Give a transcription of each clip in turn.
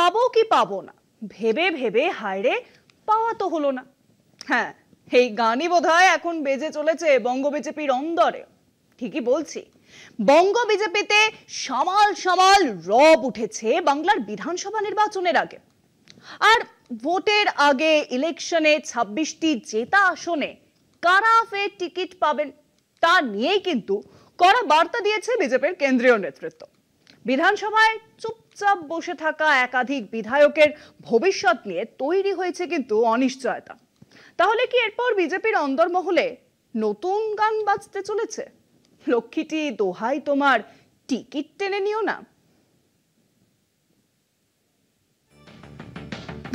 পাবো কি পাবো না ভেবে ভেবে হায়রে পাওয়া তো হলো না। হ্যাঁ, এই গানই বোধহয় এখন বেজে চলেছে বঙ্গ বিজেপির অন্দরে। ঠিকই বলছি, বঙ্গ বিজেপিতে সামাল সামাল রব উঠেছে বাংলার বিধানসভা নির্বাচনের আগে। আর ভোটের আগে ইলেকশনে 26টি জেতা আসনে কারা ফের টিকিট পাবেন তা নিয়েই কিন্তু কড়া বার্তা দিয়েছে বিজেপির কেন্দ্রীয় নেতৃত্ব। বিধানসভায় চুপচাপ বসে থাকা একাধিক বিধায়কের ভবিষ্যৎ নিয়ে তৈরি হয়েছে কিন্তু অনিশ্চয়তা। তাহলে কি এরপর বিজেপির অন্দরমহলে নতুন গান বাজতে চলেছে? লক্ষ্মীটি দোহাই তোমার, টিকিট টেনে নিও না।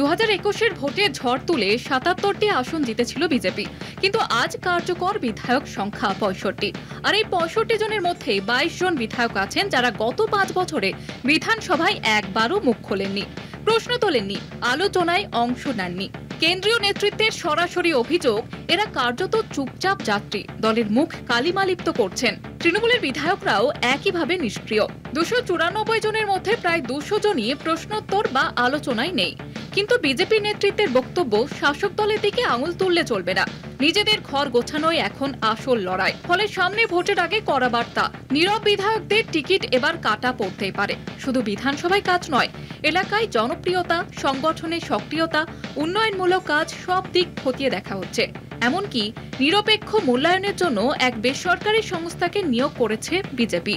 2021-এর ভোটে ঝড় তুলে 77টি আসন জিতেছিল বিজেপি, কিন্তু আজ কার্যকর বিধায়ক সংখ্যা 65। আর এই 65 জনের মধ্যে 22 জন বিধায়ক আছেন যারা গত 5 বছরে বিধানসভায় একবারও মুখ খোলেননি, প্রশ্ন তোলেননি, আলোচনায় অংশ নেননি। কেন্দ্রীয় নেতৃত্বের সরাসরি অভিযোগ, এরা কার্যত চুপচাপ যাত্রী, দলের মুখ কালিমালিপ্ত করছেন। তৃণমূলের বিধায়করাও একইভাবে নিষ্ক্রিয়। 294 জনের মধ্যে প্রায় 200 জনই প্রশ্নোত্তর বা আলোচনায় নেই। কিন্তু বিজেপি নেতৃত্বের বক্তব্য, শাসক দলের দিকে আঙুল তুললে চলবে না, নিজেদের ঘর গোছানোই এখন আসল লড়াই। ফলে সামনে ভোটের আগে কড়া বার্তা, নীরব বিধায়কদের টিকিট এবার কাটা পড়তেই পারে। শুধু বিধানসভায় কাজ নয়, এলাকায় জনপ্রিয়তা, সংগঠনে সক্রিয়তা, উন্নয়নমূলক কাজ সব দিক খতিয়ে দেখা হচ্ছে। এমনকি নিরপেক্ষ মূল্যায়নের জন্য এক বেসরকারি সংস্থাকে নিয়োগ করেছে বিজেপি।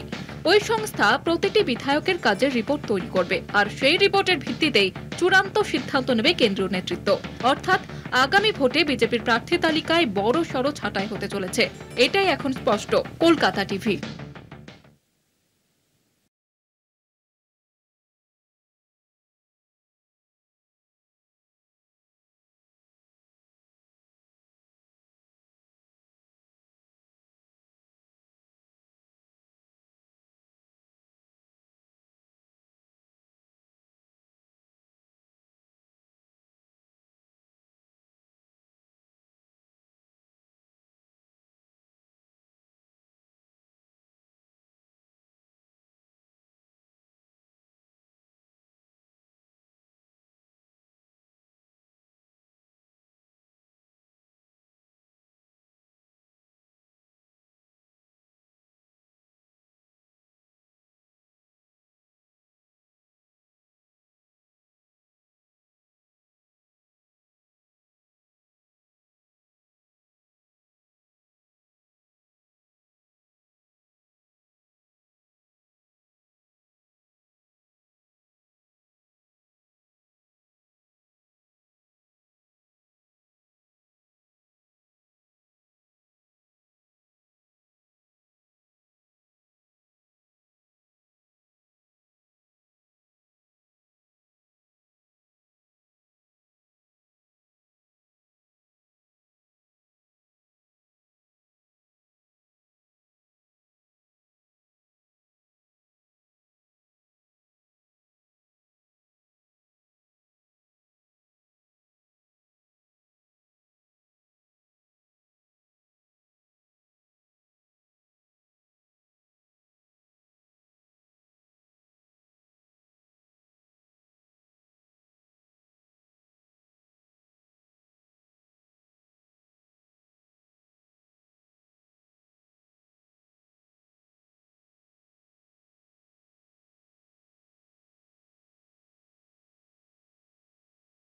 ওই সংস্থা প্রতিটি বিধায়কের কাজের রিপোর্ট তৈরি করবে, আর সেই রিপোর্টের ভিত্তিতেই চূড়ান্ত সিদ্ধান্ত নেবে কেন্দ্রীয় নেতৃত্ব। অর্থাৎ আগামী ভোটে বিজেপির প্রার্থী তালিকায় বড় সড় ছাঁটাই হতে চলেছে, এটাই এখন স্পষ্ট। কলকাতা টিভি।